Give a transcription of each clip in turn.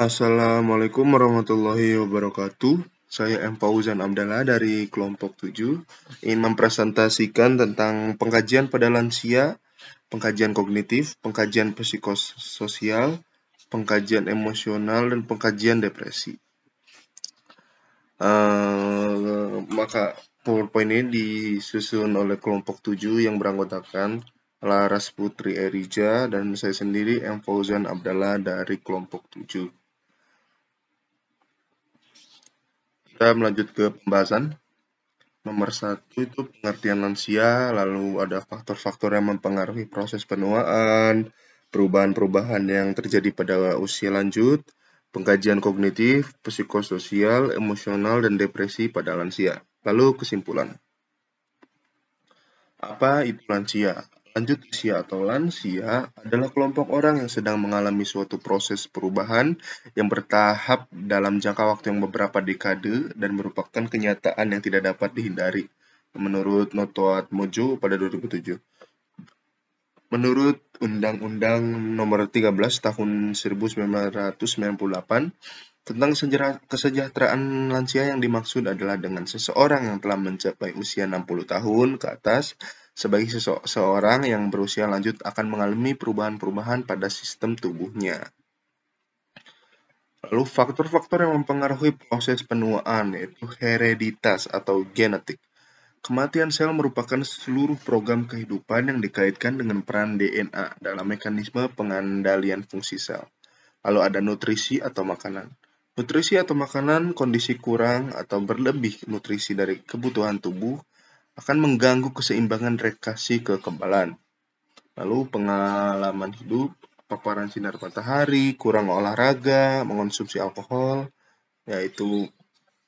Assalamualaikum warahmatullahi wabarakatuh. Saya M. Fauzan Abdallah dari kelompok 7 ingin mempresentasikan tentang pengkajian pada lansia, pengkajian kognitif, pengkajian psikososial, pengkajian emosional, dan pengkajian depresi. Maka PowerPoint ini disusun oleh kelompok 7 yang beranggotakan Laras Putri Erija dan saya sendiri M. Fauzan Abdallah dari kelompok 7. Kita melanjut ke pembahasan. Nomor 1 itu pengertian lansia, lalu ada faktor-faktor yang mempengaruhi proses penuaan, perubahan-perubahan yang terjadi pada usia lanjut, pengkajian kognitif, psikososial, emosional, dan depresi pada lansia. Lalu kesimpulan. Apa itu lansia? Lanjut usia atau lansia adalah kelompok orang yang sedang mengalami suatu proses perubahan yang bertahap dalam jangka waktu yang beberapa dekade dan merupakan kenyataan yang tidak dapat dihindari, menurut Notoat Mojo pada 2007. Menurut Undang-Undang Nomor 13 Tahun 1998 tentang kesejahteraan lansia, yang dimaksud adalah dengan seseorang yang telah mencapai usia 60 tahun ke atas sebagai seseorang yang berusia lanjut akan mengalami perubahan-perubahan pada sistem tubuhnya. Lalu faktor-faktor yang mempengaruhi proses penuaan yaitu hereditas atau genetik. Kematian sel merupakan seluruh program kehidupan yang dikaitkan dengan peran DNA dalam mekanisme pengendalian fungsi sel. Lalu ada nutrisi atau makanan. Nutrisi atau makanan, kondisi kurang atau berlebih nutrisi dari kebutuhan tubuh akan mengganggu keseimbangan reaksi kekebalan. Lalu pengalaman hidup, paparan sinar matahari, kurang olahraga, mengonsumsi alkohol, yaitu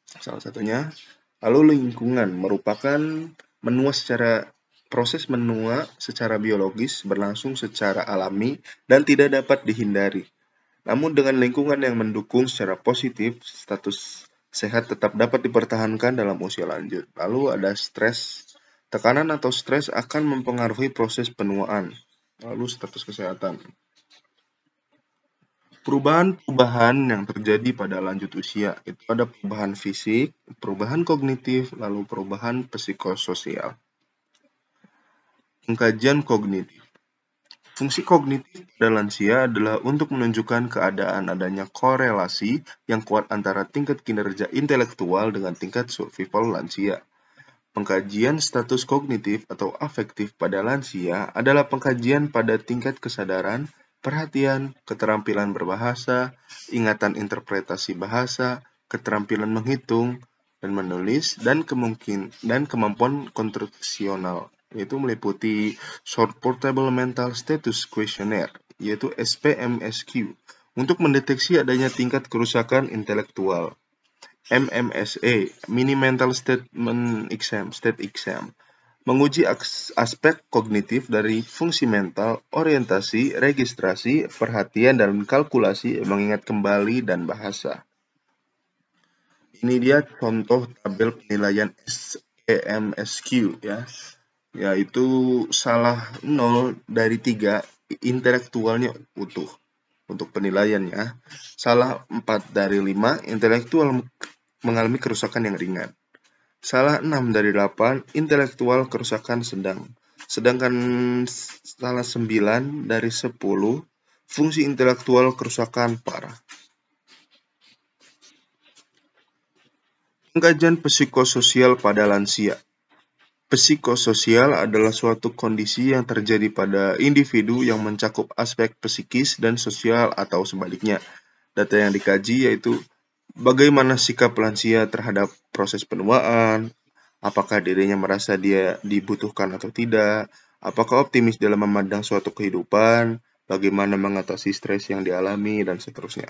salah satunya. Lalu lingkungan merupakan proses menua secara biologis berlangsung secara alami dan tidak dapat dihindari. Namun dengan lingkungan yang mendukung secara positif, status sehat tetap dapat dipertahankan dalam usia lanjut. Lalu ada stres. Tekanan atau stres akan mempengaruhi proses penuaan. Lalu status kesehatan. Perubahan-perubahan yang terjadi pada lanjut usia itu ada perubahan fisik, perubahan kognitif, lalu perubahan psikososial. Pengkajian kognitif. Fungsi kognitif pada lansia adalah untuk menunjukkan keadaan adanya korelasi yang kuat antara tingkat kinerja intelektual dengan tingkat survival lansia. Pengkajian status kognitif atau afektif pada lansia adalah pengkajian pada tingkat kesadaran, perhatian, keterampilan berbahasa, ingatan interpretasi bahasa, keterampilan menghitung dan menulis, dan kemampuan konstruksional, yaitu meliputi Short Portable Mental Status Questionnaire, yaitu SPMSQ, untuk mendeteksi adanya tingkat kerusakan intelektual. MMSE, Mini Mental Statement Exam, State Exam, menguji aspek kognitif dari fungsi mental, orientasi, registrasi, perhatian, dan kalkulasi, mengingat kembali, dan bahasa. Ini dia contoh tabel penilaian SPMSQ ya, yaitu salah 0 dari 3 intelektualnya utuh untuk penilaiannya, salah 4 dari 5 intelektual mengalami kerusakan yang ringan, salah 6 dari 8 intelektual kerusakan sedang, sedangkan salah 9 dari 10 fungsi intelektual kerusakan parah. Pengkajian psikososial pada lansia. Psikososial adalah suatu kondisi yang terjadi pada individu yang mencakup aspek psikis dan sosial atau sebaliknya. Data yang dikaji yaitu bagaimana sikap lansia terhadap proses penuaan, apakah dirinya merasa dia dibutuhkan atau tidak, apakah optimis dalam memandang suatu kehidupan, bagaimana mengatasi stres yang dialami, dan seterusnya.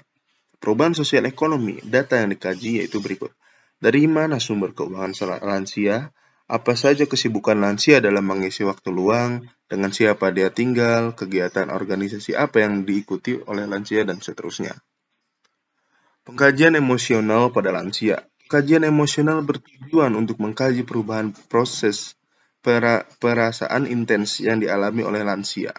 Perubahan sosial ekonomi, data yang dikaji yaitu berikut. Dari mana sumber keuangan lansia? Apa saja kesibukan lansia dalam mengisi waktu luang? Dengan siapa dia tinggal? Kegiatan organisasi apa yang diikuti oleh lansia, dan seterusnya. Pengkajian emosional pada lansia. Kajian emosional bertujuan untuk mengkaji perubahan proses perasaan intens yang dialami oleh lansia.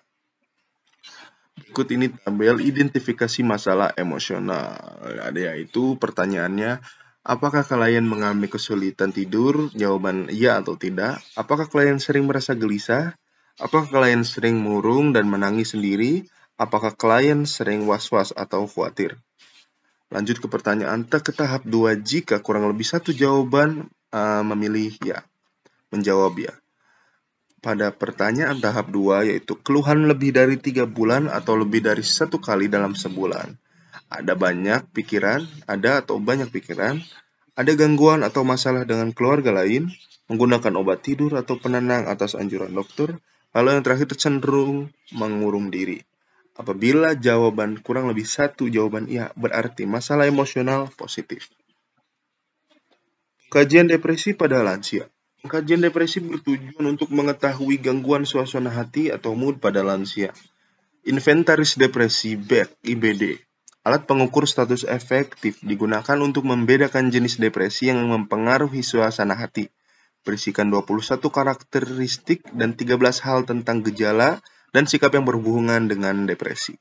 Berikut ini tabel identifikasi masalah emosional. Ada yaitu pertanyaannya, apakah kalian mengalami kesulitan tidur? Jawaban iya atau tidak. Apakah kalian sering merasa gelisah? Apakah kalian sering murung dan menangis sendiri? Apakah kalian sering was-was atau khawatir? Lanjut ke pertanyaan ke tahap 2, jika kurang lebih satu jawaban memilih ya, menjawab ya. Pada pertanyaan tahap 2, yaitu keluhan lebih dari 3 bulan atau lebih dari 1 kali dalam sebulan. Ada banyak pikiran, ada gangguan atau masalah dengan keluarga lain, menggunakan obat tidur atau penenang atas anjuran dokter, lalu yang terakhir cenderung mengurung diri. Apabila jawaban kurang lebih satu jawaban iya, berarti masalah emosional positif. Kajian depresi pada lansia. Kajian depresi bertujuan untuk mengetahui gangguan suasana hati atau mood pada lansia. Inventaris depresi BEC (IBD). Alat pengukur status efektif digunakan untuk membedakan jenis depresi yang mempengaruhi suasana hati. Berisikan 21 karakteristik dan 13 hal tentang gejala dan sikap yang berhubungan dengan depresi.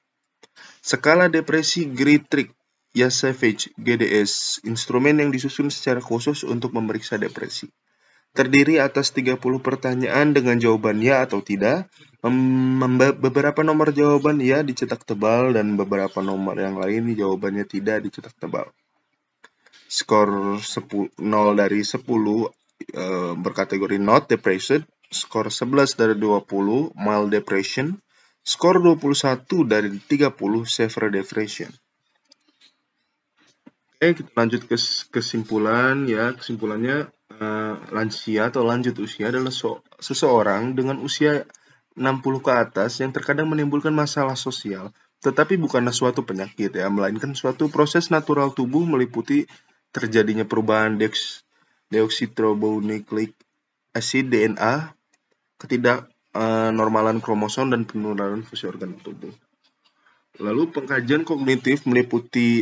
Skala depresi Greatrig-Savage (GDS), instrumen yang disusun secara khusus untuk memeriksa depresi. Terdiri atas 30 pertanyaan dengan jawaban ya atau tidak. Beberapa nomor jawaban ya dicetak tebal dan beberapa nomor yang lain jawabannya tidak dicetak tebal. Skor 0 dari 10 berkategori not depressed, skor 11 dari 20 mild depression, skor 21 dari 30 severe depression. Oke, kita lanjut ke kesimpulan ya. Kesimpulannya, lansia atau lanjut usia adalah seseorang dengan usia 60 ke atas yang terkadang menimbulkan masalah sosial, tetapi bukanlah suatu penyakit ya, melainkan suatu proses natural tubuh meliputi terjadinya perubahan deoksiribonucleic acid (DNA), ketidaknormalan kromosom dan penurunan fungsi organ tubuh. Lalu pengkajian kognitif meliputi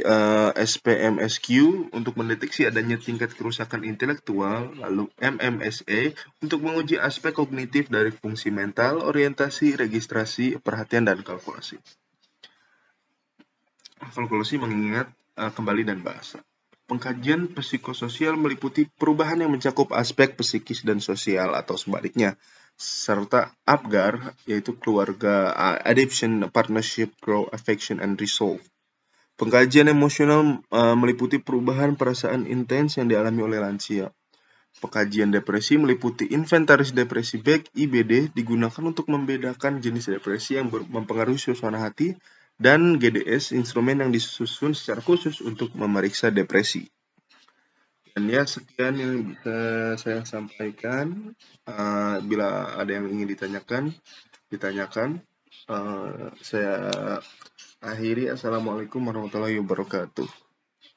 SPMSQ untuk mendeteksi adanya tingkat kerusakan intelektual, lalu MMSE untuk menguji aspek kognitif dari fungsi mental, orientasi, registrasi, perhatian, dan kalkulasi. Kalkulasi mengingat kembali dan bahasa. Pengkajian psikososial meliputi perubahan yang mencakup aspek psikis dan sosial atau sebaliknya, serta APGAR, yaitu keluarga, adoption, partnership, growth, affection, and resolve. Pengkajian emosional meliputi perubahan perasaan intens yang dialami oleh lansia. Pengkajian depresi meliputi inventaris depresi BEC (IBD) digunakan untuk membedakan jenis depresi yang mempengaruhi suasana hati, dan GDS, instrumen yang disusun secara khusus untuk memeriksa depresi. Dan ya, sekian yang bisa saya sampaikan. Bila ada yang ingin ditanyakan. Saya akhiri. Assalamualaikum warahmatullahi wabarakatuh.